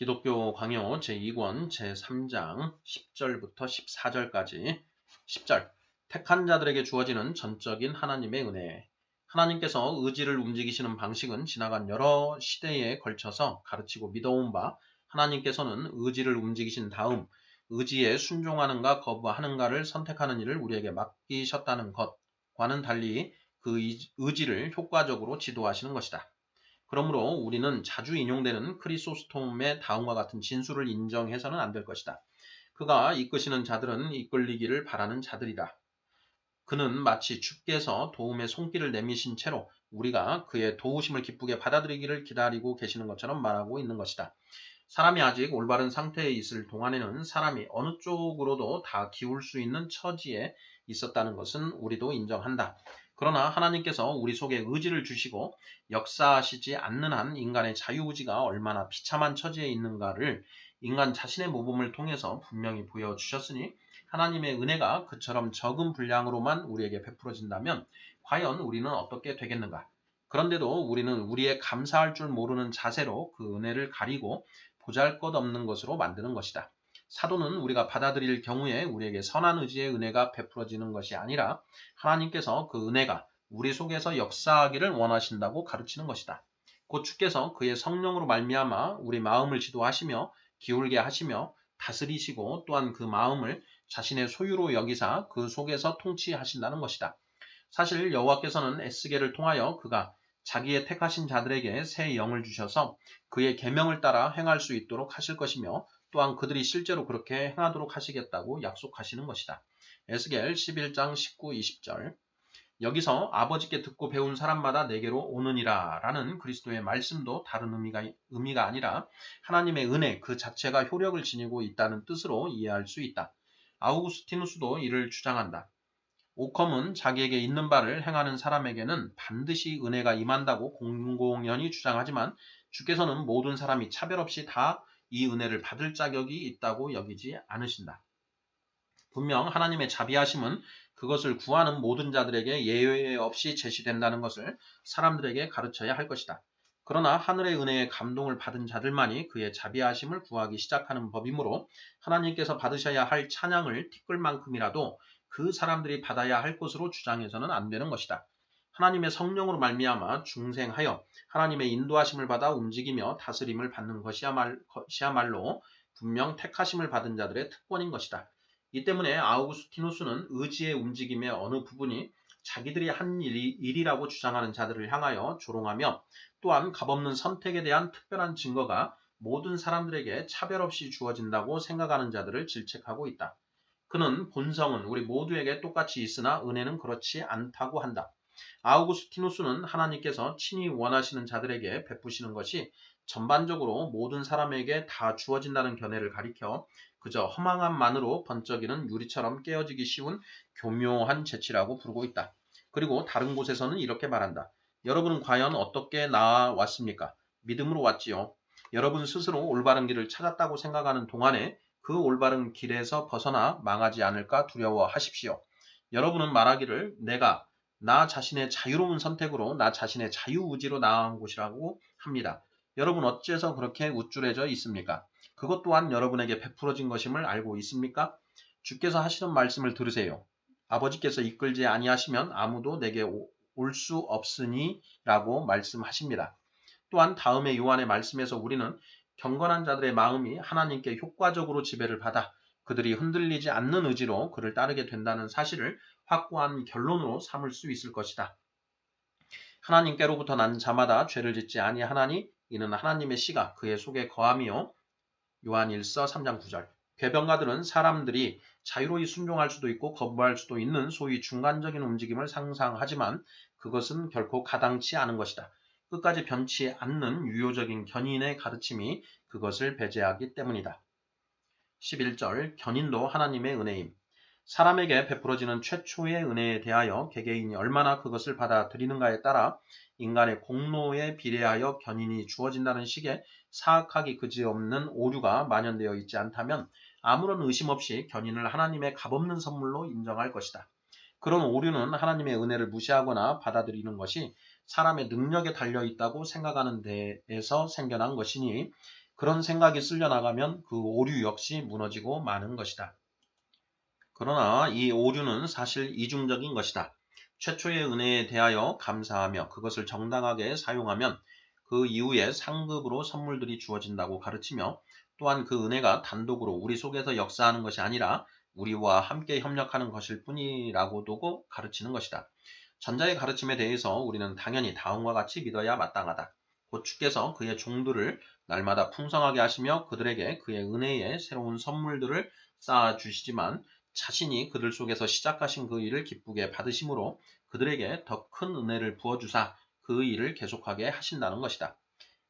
기독교 강요 제2권 제3장 10절부터 14절까지 10절 택한 자들에게 주어지는 전적인 하나님의 은혜. 하나님께서 의지를 움직이시는 방식은 지나간 여러 시대에 걸쳐서 가르치고 믿어온 바, 하나님께서는 의지를 움직이신 다음 의지에 순종하는가 거부하는가를 선택하는 일을 우리에게 맡기셨다는 것과는 달리 그 의지를 효과적으로 지도하시는 것이다. 그러므로 우리는 자주 인용되는 크리소스톰의 다음과 같은 진술을 인정해서는 안 될 것이다. 그가 이끄시는 자들은 이끌리기를 바라는 자들이다. 그는 마치 주께서 도움의 손길을 내미신 채로 우리가 그의 도우심을 기쁘게 받아들이기를 기다리고 계시는 것처럼 말하고 있는 것이다. 사람이 아직 올바른 상태에 있을 동안에는 사람이 어느 쪽으로도 다 기울 수 있는 처지에 있었다는 것은 우리도 인정한다. 그러나 하나님께서 우리 속에 의지를 주시고 역사하시지 않는 한 인간의 자유의지가 얼마나 비참한 처지에 있는가를 인간 자신의 모범을 통해서 분명히 보여주셨으니 하나님의 은혜가 그처럼 적은 분량으로만 우리에게 베풀어진다면 과연 우리는 어떻게 되겠는가? 그런데도 우리는 우리의 감사할 줄 모르는 자세로 그 은혜를 가리고 보잘것없는 것으로 만드는 것이다. 사도는 우리가 받아들일 경우에 우리에게 선한 의지의 은혜가 베풀어지는 것이 아니라 하나님께서 그 은혜가 우리 속에서 역사하기를 원하신다고 가르치는 것이다. 곧 주께서 그의 성령으로 말미암아 우리 마음을 지도하시며 기울게 하시며 다스리시고 또한 그 마음을 자신의 소유로 여기사 그 속에서 통치하신다는 것이다. 사실 여호와께서는 에스겔을 통하여 그가 자기의 택하신 자들에게 새 영을 주셔서 그의 계명을 따라 행할 수 있도록 하실 것이며 또한 그들이 실제로 그렇게 행하도록 하시겠다고 약속하시는 것이다. 에스겔 11장 19, 20절. 여기서 아버지께 듣고 배운 사람마다 내게로 오느니라 라는 그리스도의 말씀도 다른 의미가 아니라 하나님의 은혜 그 자체가 효력을 지니고 있다는 뜻으로 이해할 수 있다. 아우구스티누스도 이를 주장한다. 오컴은 자기에게 있는 바를 행하는 사람에게는 반드시 은혜가 임한다고 공공연히 주장하지만 주께서는 모든 사람이 차별 없이 다 이 은혜를 받을 자격이 있다고 여기지 않으신다. 분명 하나님의 자비하심은 그것을 구하는 모든 자들에게 예외 없이 제시된다는 것을 사람들에게 가르쳐야 할 것이다. 그러나 하늘의 은혜에 감동을 받은 자들만이 그의 자비하심을 구하기 시작하는 법이므로 하나님께서 받으셔야 할 찬양을 티끌만큼이라도 그 사람들이 받아야 할 것으로 주장해서는 안 되는 것이다. 하나님의 성령으로 말미암아 중생하여 하나님의 인도하심을 받아 움직이며 다스림을 받는 것이야말로 분명 택하심을 받은 자들의 특권인 것이다. 이 때문에 아우구스티누스는 의지의 움직임의 어느 부분이 자기들이 한 일이라고 주장하는 자들을 향하여 조롱하며 또한 값없는 선택에 대한 특별한 증거가 모든 사람들에게 차별 없이 주어진다고 생각하는 자들을 질책하고 있다. 그는 본성은 우리 모두에게 똑같이 있으나 은혜는 그렇지 않다고 한다. 아우구스티누스는 하나님께서 친히 원하시는 자들에게 베푸시는 것이 전반적으로 모든 사람에게 다 주어진다는 견해를 가리켜 그저 허망함만으로 번쩍이는 유리처럼 깨어지기 쉬운 교묘한 재치라고 부르고 있다. 그리고 다른 곳에서는 이렇게 말한다. 여러분은 과연 어떻게 나아왔습니까? 믿음으로 왔지요. 여러분 스스로 올바른 길을 찾았다고 생각하는 동안에 그 올바른 길에서 벗어나 망하지 않을까 두려워하십시오. 여러분은 말하기를 내가 나 자신의 자유로운 선택으로 나 자신의 자유의지로 나아간 곳이라고 합니다. 여러분 어째서 그렇게 우쭐해져 있습니까? 그것 또한 여러분에게 베풀어진 것임을 알고 있습니까? 주께서 하시는 말씀을 들으세요. 아버지께서 이끌지 아니하시면 아무도 내게 올 수 없으니 라고 말씀하십니다. 또한 다음의 요한의 말씀에서 우리는 경건한 자들의 마음이 하나님께 효과적으로 지배를 받아 그들이 흔들리지 않는 의지로 그를 따르게 된다는 사실을 확고한 결론으로 삼을 수 있을 것이다. 하나님께로부터 난 자마다 죄를 짓지 아니하나니 이는 하나님의 씨가 그의 속에 거함이요. 요한일서 3장 9절. 궤변가들은 사람들이 자유로이 순종할 수도 있고 거부할 수도 있는 소위 중간적인 움직임을 상상하지만 그것은 결코 가당치 않은 것이다. 끝까지 변치 않는 유효적인 견인의 가르침이 그것을 배제하기 때문이다. 11절 견인도 하나님의 은혜임. 사람에게 베풀어지는 최초의 은혜에 대하여 개개인이 얼마나 그것을 받아들이는가에 따라 인간의 공로에 비례하여 견인이 주어진다는 식의 사악하기 그지없는 오류가 만연되어 있지 않다면 아무런 의심 없이 견인을 하나님의 값없는 선물로 인정할 것이다. 그런 오류는 하나님의 은혜를 무시하거나 받아들이는 것이 사람의 능력에 달려있다고 생각하는 데에서 생겨난 것이니 그런 생각이 쓸려나가면 그 오류 역시 무너지고 마는 것이다. 그러나 이 오류는 사실 이중적인 것이다. 최초의 은혜에 대하여 감사하며 그것을 정당하게 사용하면 그 이후에 상급으로 선물들이 주어진다고 가르치며, 또한 그 은혜가 단독으로 우리 속에서 역사하는 것이 아니라 우리와 함께 협력하는 것일 뿐이라고도 가르치는 것이다. 전자의 가르침에 대해서 우리는 당연히 다음과 같이 믿어야 마땅하다. 곧 주께서 그의 종들을 날마다 풍성하게 하시며 그들에게 그의 은혜의 새로운 선물들을 쌓아 주시지만, 자신이 그들 속에서 시작하신 그 일을 기쁘게 받으심으로 그들에게 더 큰 은혜를 부어주사 그 일을 계속하게 하신다는 것이다.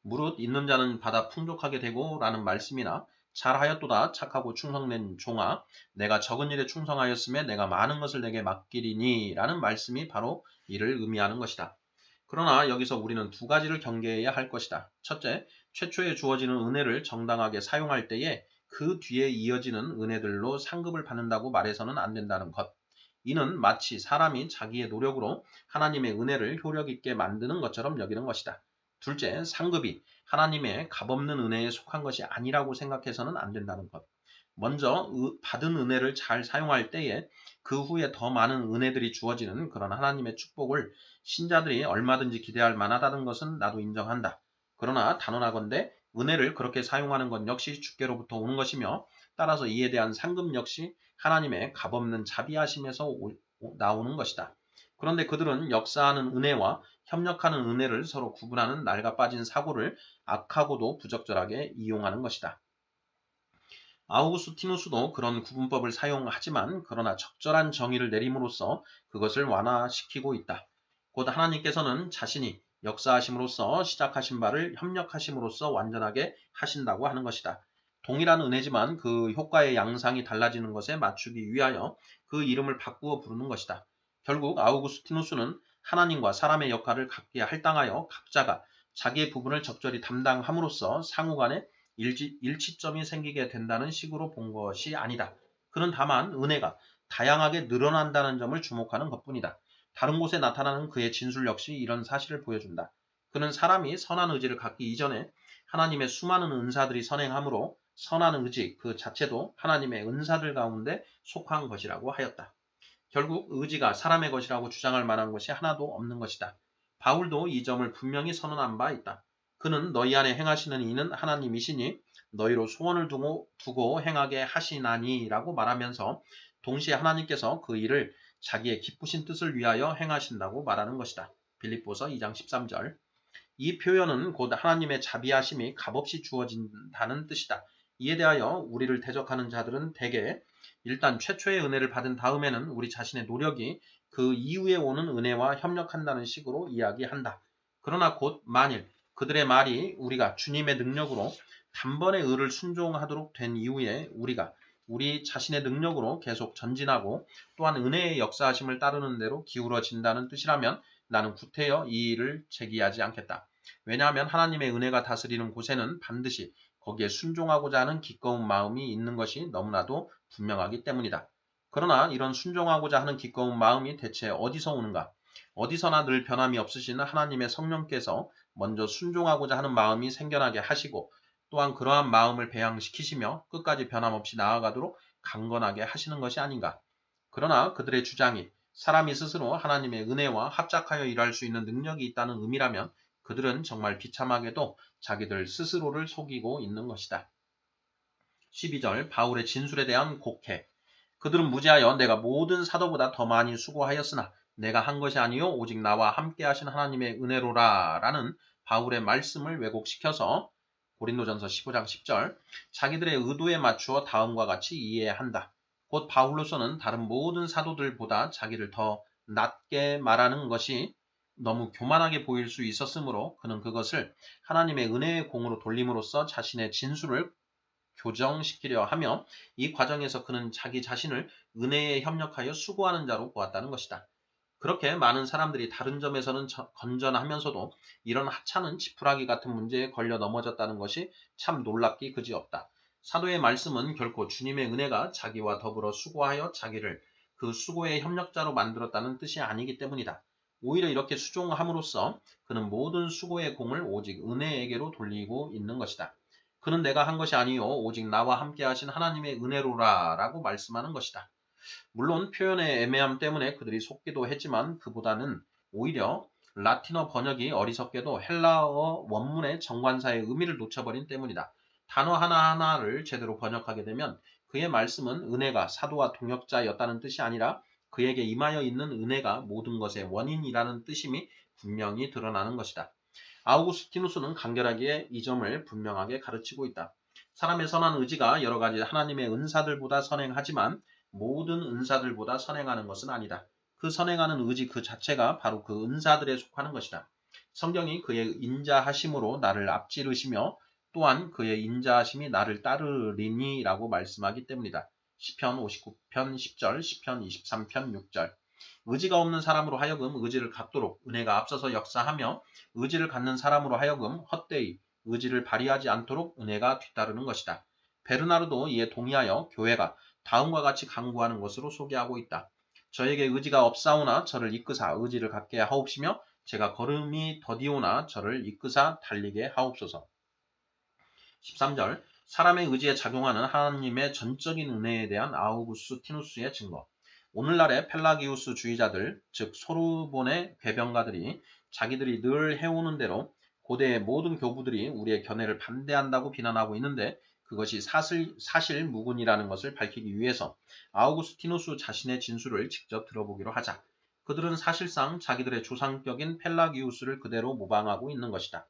무릇 있는 자는 받아 풍족하게 되고 라는 말씀이나 잘하였도다 착하고 충성된 종아 내가 적은 일에 충성하였음에 내가 많은 것을 내게 맡기리니 라는 말씀이 바로 이를 의미하는 것이다. 그러나 여기서 우리는 두 가지를 경계해야 할 것이다. 첫째, 최초에 주어지는 은혜를 정당하게 사용할 때에 그 뒤에 이어지는 은혜들로 상급을 받는다고 말해서는 안 된다는 것. 이는 마치 사람이 자기의 노력으로 하나님의 은혜를 효력 있게 만드는 것처럼 여기는 것이다. 둘째, 상급이 하나님의 값없는 은혜에 속한 것이 아니라고 생각해서는 안 된다는 것. 먼저 받은 은혜를 잘 사용할 때에 그 후에 더 많은 은혜들이 주어지는 그런 하나님의 축복을 신자들이 얼마든지 기대할 만하다는 것은 나도 인정한다. 그러나 단언하건대 은혜를 그렇게 사용하는 것 역시 주께로부터 오는 것이며, 따라서 이에 대한 상급 역시 하나님의 값없는 자비하심에서 나오는 것이다. 그런데 그들은 역사하는 은혜와 협력하는 은혜를 서로 구분하는 낡아 빠진 사고를 악하고도 부적절하게 이용하는 것이다. 아우구스티누스도 그런 구분법을 사용하지만 그러나 적절한 정의를 내림으로써 그것을 완화시키고 있다. 곧 하나님께서는 자신이 역사하심으로써 시작하신 바를 협력하심으로써 완전하게 하신다고 하는 것이다. 동일한 은혜지만 그 효과의 양상이 달라지는 것에 맞추기 위하여 그 이름을 바꾸어 부르는 것이다. 결국 아우구스티누스는 하나님과 사람의 역할을 각기 할당하여 각자가 자기의 부분을 적절히 담당함으로써 상호간에 일치점이 생기게 된다는 식으로 본 것이 아니다. 그는 다만 은혜가 다양하게 늘어난다는 점을 주목하는 것뿐이다. 다른 곳에 나타나는 그의 진술 역시 이런 사실을 보여준다. 그는 사람이 선한 의지를 갖기 이전에 하나님의 수많은 은사들이 선행함으로 선한 의지 그 자체도 하나님의 은사들 가운데 속한 것이라고 하였다. 결국 의지가 사람의 것이라고 주장할 만한 것이 하나도 없는 것이다. 바울도 이 점을 분명히 선언한 바 있다. 그는 너희 안에 행하시는 이는 하나님이시니 너희로 소원을 두고 행하게 하시나니 라고 말하면서 동시에 하나님께서 그 일을 자기의 기쁘신 뜻을 위하여 행하신다고 말하는 것이다. 빌립보서 2장 13절. 이 표현은 곧 하나님의 자비하심이 값없이 주어진다는 뜻이다. 이에 대하여 우리를 대적하는 자들은 대개 일단 최초의 은혜를 받은 다음에는 우리 자신의 노력이 그 이후에 오는 은혜와 협력한다는 식으로 이야기한다. 그러나 곧 만일 그들의 말이 우리가 주님의 능력으로 단번에 의를 순종하도록 된 이후에 우리가 우리 자신의 능력으로 계속 전진하고 또한 은혜의 역사하심을 따르는 대로 기울어진다는 뜻이라면 나는 구태여 이 일을 제기하지 않겠다. 왜냐하면 하나님의 은혜가 다스리는 곳에는 반드시 거기에 순종하고자 하는 기꺼운 마음이 있는 것이 너무나도 분명하기 때문이다. 그러나 이런 순종하고자 하는 기꺼운 마음이 대체 어디서 오는가? 어디서나 늘 변함이 없으신 하나님의 성령께서 먼저 순종하고자 하는 마음이 생겨나게 하시고 또한 그러한 마음을 배양시키시며 끝까지 변함없이 나아가도록 강건하게 하시는 것이 아닌가? 그러나 그들의 주장이 사람이 스스로 하나님의 은혜와 합작하여 일할 수 있는 능력이 있다는 의미라면 그들은 정말 비참하게도 자기들 스스로를 속이고 있는 것이다. 12절 바울의 진술에 대한 곡해. 그들은 무지하여 내가 모든 사도보다 더 많이 수고하였으나 내가 한 것이 아니요 오직 나와 함께 하신 하나님의 은혜로라 라는 바울의 말씀을 왜곡시켜서 고린도전서 15장 10절 자기들의 의도에 맞추어 다음과 같이 이해한다. 곧 바울로서는 다른 모든 사도들보다 자기를 더 낮게 말하는 것이 너무 교만하게 보일 수 있었으므로 그는 그것을 하나님의 은혜의 공으로 돌림으로써 자신의 진술을 교정시키려 하며 이 과정에서 그는 자기 자신을 은혜에 협력하여 수고하는 자로 보았다는 것이다. 그렇게 많은 사람들이 다른 점에서는 건전하면서도 이런 하찮은 지푸라기 같은 문제에 걸려 넘어졌다는 것이 참 놀랍기 그지없다. 사도의 말씀은 결코 주님의 은혜가 자기와 더불어 수고하여 자기를 그 수고의 협력자로 만들었다는 뜻이 아니기 때문이다. 오히려 이렇게 수종함으로써 그는 모든 수고의 공을 오직 은혜에게로 돌리고 있는 것이다. 그는 내가 한 것이 아니요 오직 나와 함께 하신 하나님의 은혜로라 라고 말씀하는 것이다. 물론 표현의 애매함 때문에 그들이 속기도 했지만 그보다는 오히려 라틴어 번역이 어리석게도 헬라어 원문의 정관사의 의미를 놓쳐버린 때문이다. 단어 하나하나를 제대로 번역하게 되면 그의 말씀은 은혜가 사도와 동역자였다는 뜻이 아니라 그에게 임하여 있는 은혜가 모든 것의 원인이라는 뜻임이 분명히 드러나는 것이다. 아우구스티누스는 간결하게 이 점을 분명하게 가르치고 있다. 사람의 선한 의지가 여러 가지 하나님의 은사들보다 선행하지만 모든 은사들보다 선행하는 것은 아니다. 그 선행하는 의지 그 자체가 바로 그 은사들에 속하는 것이다. 성경이 그의 인자하심으로 나를 앞지르시며 또한 그의 인자하심이 나를 따르리니 라고 말씀하기 때문이다. 시편 59편 10절, 시편 23편 6절. 의지가 없는 사람으로 하여금 의지를 갖도록 은혜가 앞서서 역사하며 의지를 갖는 사람으로 하여금 헛되이 의지를 발휘하지 않도록 은혜가 뒤따르는 것이다. 베르나르도 이에 동의하여 교회가 다음과 같이 강구하는 것으로 소개하고 있다. 저에게 의지가 없사오나 저를 이끄사 의지를 갖게 하옵시며 제가 걸음이 더디오나 저를 이끄사 달리게 하옵소서. 13절 사람의 의지에 작용하는 하나님의 전적인 은혜에 대한 아우구스티누스의 증거. 오늘날의 펠라기우스 주의자들, 즉 소르본의 궤변가들이 자기들이 늘 해오는 대로 고대의 모든 교부들이 우리의 견해를 반대한다고 비난하고 있는데 그것이 사실 무근이라는 것을 밝히기 위해서 아우구스티누스 자신의 진술을 직접 들어보기로 하자. 그들은 사실상 자기들의 조상격인 펠라기우스를 그대로 모방하고 있는 것이다.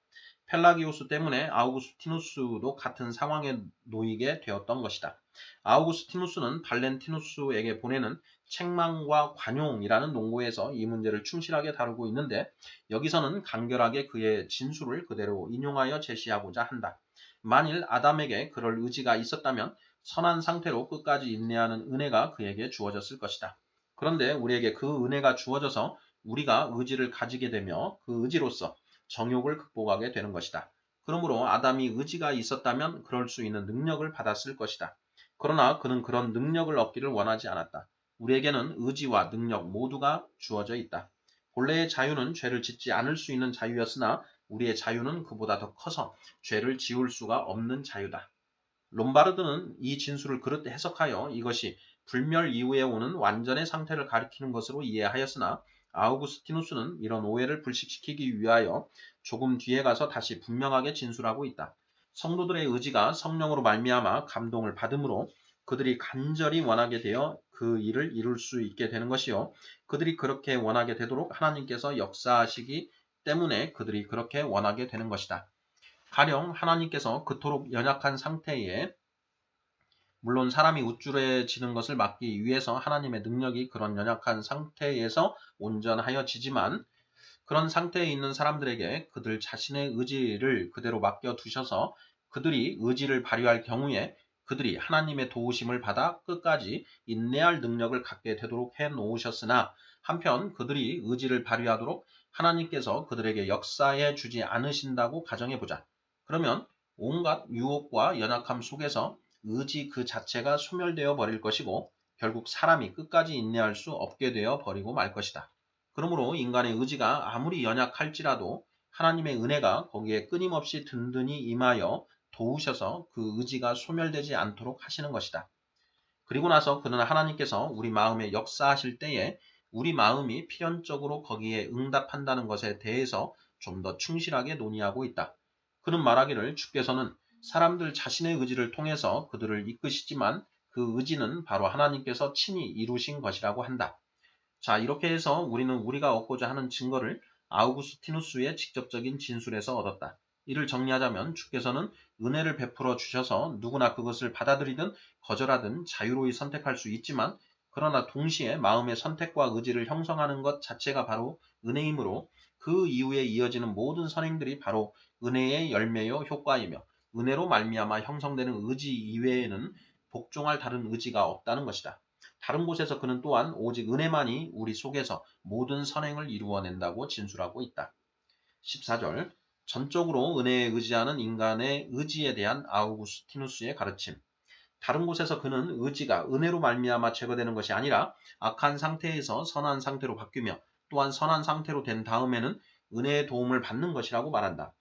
펠라기우스 때문에 아우구스티누스도 같은 상황에 놓이게 되었던 것이다. 아우구스티누스는 발렌티누스에게 보내는 책망과 관용이라는 논고에서 이 문제를 충실하게 다루고 있는데 여기서는 간결하게 그의 진술을 그대로 인용하여 제시하고자 한다. 만일 아담에게 그럴 의지가 있었다면 선한 상태로 끝까지 인내하는 은혜가 그에게 주어졌을 것이다. 그런데 우리에게 그 은혜가 주어져서 우리가 의지를 가지게 되며 그 의지로서 정욕을 극복하게 되는 것이다. 그러므로 아담이 의지가 있었다면 그럴 수 있는 능력을 받았을 것이다. 그러나 그는 그런 능력을 얻기를 원하지 않았다. 우리에게는 의지와 능력 모두가 주어져 있다. 본래의 자유는 죄를 짓지 않을 수 있는 자유였으나 우리의 자유는 그보다 더 커서 죄를 지을 수가 없는 자유다. 롬바르드는 이 진술을 그릇 해석하여 이것이 불멸 이후에 오는 완전의 상태를 가리키는 것으로 이해하였으나 아우구스티누스는 이런 오해를 불식시키기 위하여 조금 뒤에 가서 다시 분명하게 진술하고 있다. 성도들의 의지가 성령으로 말미암아 감동을 받음으로 그들이 간절히 원하게 되어 그 일을 이룰 수 있게 되는 것이요. 그들이 그렇게 원하게 되도록 하나님께서 역사하시기 때문에 그들이 그렇게 원하게 되는 것이다. 가령 하나님께서 그토록 연약한 상태에 물론 사람이 우쭐해지는 것을 막기 위해서 하나님의 능력이 그런 연약한 상태에서 온전하여지지만 그런 상태에 있는 사람들에게 그들 자신의 의지를 그대로 맡겨두셔서 그들이 의지를 발휘할 경우에 그들이 하나님의 도우심을 받아 끝까지 인내할 능력을 갖게 되도록 해놓으셨으나 한편 그들이 의지를 발휘하도록 하나님께서 그들에게 역사해 주지 않으신다고 가정해보자. 그러면 온갖 유혹과 연약함 속에서 의지 그 자체가 소멸되어 버릴 것이고 결국 사람이 끝까지 인내할 수 없게 되어 버리고 말 것이다. 그러므로 인간의 의지가 아무리 연약할지라도 하나님의 은혜가 거기에 끊임없이 든든히 임하여 도우셔서 그 의지가 소멸되지 않도록 하시는 것이다. 그리고 나서 그는 하나님께서 우리 마음에 역사하실 때에 우리 마음이 필연적으로 거기에 응답한다는 것에 대해서 좀 더 충실하게 논의하고 있다. 그는 말하기를 주께서는 사람들 자신의 의지를 통해서 그들을 이끄시지만 그 의지는 바로 하나님께서 친히 이루신 것이라고 한다. 자, 이렇게 해서 우리는 우리가 얻고자 하는 증거를 아우구스티누스의 직접적인 진술에서 얻었다. 이를 정리하자면 주께서는 은혜를 베풀어 주셔서 누구나 그것을 받아들이든 거절하든 자유로이 선택할 수 있지만 그러나 동시에 마음의 선택과 의지를 형성하는 것 자체가 바로 은혜이므로 그 이후에 이어지는 모든 선행들이 바로 은혜의 열매요 효과이며 은혜로 말미암아 형성되는 의지 이외에는 복종할 다른 의지가 없다는 것이다. 다른 곳에서 그는 또한 오직 은혜만이 우리 속에서 모든 선행을 이루어낸다고 진술하고 있다. 14절 전적으로 은혜에 의지하는 인간의 의지에 대한 아우구스티누스의 가르침. 다른 곳에서 그는 의지가 은혜로 말미암아 제거되는 것이 아니라 악한 상태에서 선한 상태로 바뀌며 또한 선한 상태로 된 다음에는 은혜의 도움을 받는 것이라고 말한다.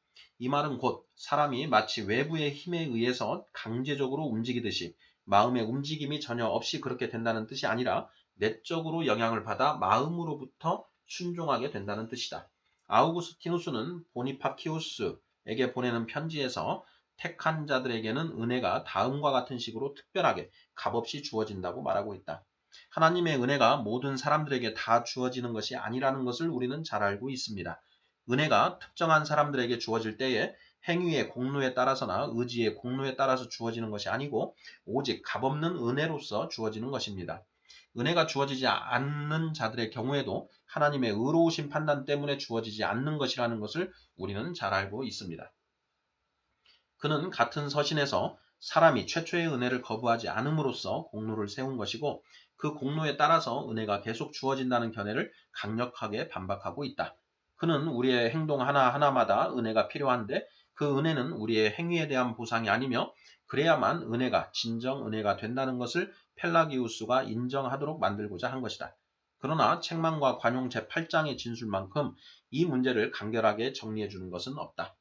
이 말은 곧 사람이 마치 외부의 힘에 의해서 강제적으로 움직이듯이 마음의 움직임이 전혀 없이 그렇게 된다는 뜻이 아니라 내적으로 영향을 받아 마음으로부터 순종하게 된다는 뜻이다. 아우구스티누스는 보니파키우스에게 보내는 편지에서 택한 자들에게는 은혜가 다음과 같은 식으로 특별하게 값없이 주어진다고 말하고 있다. 하나님의 은혜가 모든 사람들에게 다 주어지는 것이 아니라는 것을 우리는 잘 알고 있습니다. 은혜가 특정한 사람들에게 주어질 때에 행위의 공로에 따라서나 의지의 공로에 따라서 주어지는 것이 아니고 오직 값없는 은혜로서 주어지는 것입니다. 은혜가 주어지지 않는 자들의 경우에도 하나님의 의로우신 판단 때문에 주어지지 않는 것이라는 것을 우리는 잘 알고 있습니다. 그는 같은 서신에서 사람이 최초의 은혜를 거부하지 않음으로써 공로를 세운 것이고 그 공로에 따라서 은혜가 계속 주어진다는 견해를 강력하게 반박하고 있다. 그는 우리의 행동 하나하나마다 은혜가 필요한데 그 은혜는 우리의 행위에 대한 보상이 아니며 그래야만 은혜가 진정 은혜가 된다는 것을 펠라기우스가 인정하도록 만들고자 한 것이다. 그러나 책망과 관용 제8장의 진술만큼 이 문제를 간결하게 정리해 주는 것은 없다.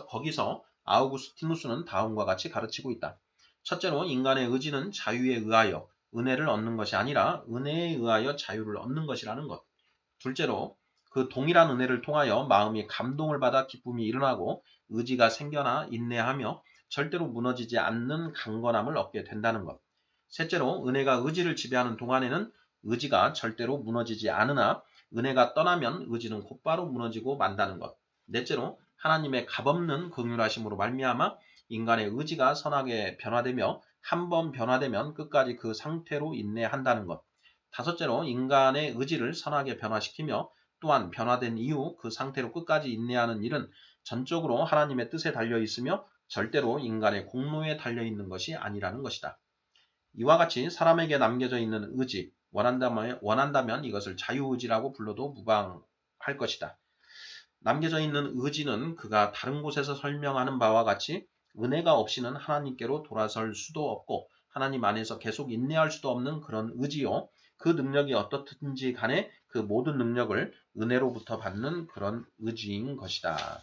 거기서 아우구스티누스는 다음과 같이 가르치고 있다. 첫째로 인간의 의지는 자유에 의하여 은혜를 얻는 것이 아니라 은혜에 의하여 자유를 얻는 것이라는 것. 둘째로 그 동일한 은혜를 통하여 마음이 감동을 받아 기쁨이 일어나고 의지가 생겨나 인내하며 절대로 무너지지 않는 강건함을 얻게 된다는 것. 셋째로 은혜가 의지를 지배하는 동안에는 의지가 절대로 무너지지 않으나 은혜가 떠나면 의지는 곧바로 무너지고 만다는 것. 넷째로 하나님의 값없는 긍휼하심으로 말미암아 인간의 의지가 선하게 변화되며 한 번 변화되면 끝까지 그 상태로 인내한다는 것. 다섯째로 인간의 의지를 선하게 변화시키며 또한 변화된 이후 그 상태로 끝까지 인내하는 일은 전적으로 하나님의 뜻에 달려 있으며 절대로 인간의 공로에 달려 있는 것이 아니라는 것이다. 이와 같이 사람에게 남겨져 있는 의지, 원한다면 이것을 자유의지라고 불러도 무방할 것이다. 남겨져 있는 의지는 그가 다른 곳에서 설명하는 바와 같이 은혜가 없이는 하나님께로 돌아설 수도 없고 하나님 안에서 계속 인내할 수도 없는 그런 의지요. 그 능력이 어떻든지 간에 그 모든 능력을 은혜로부터 받는 그런 의지인 것이다.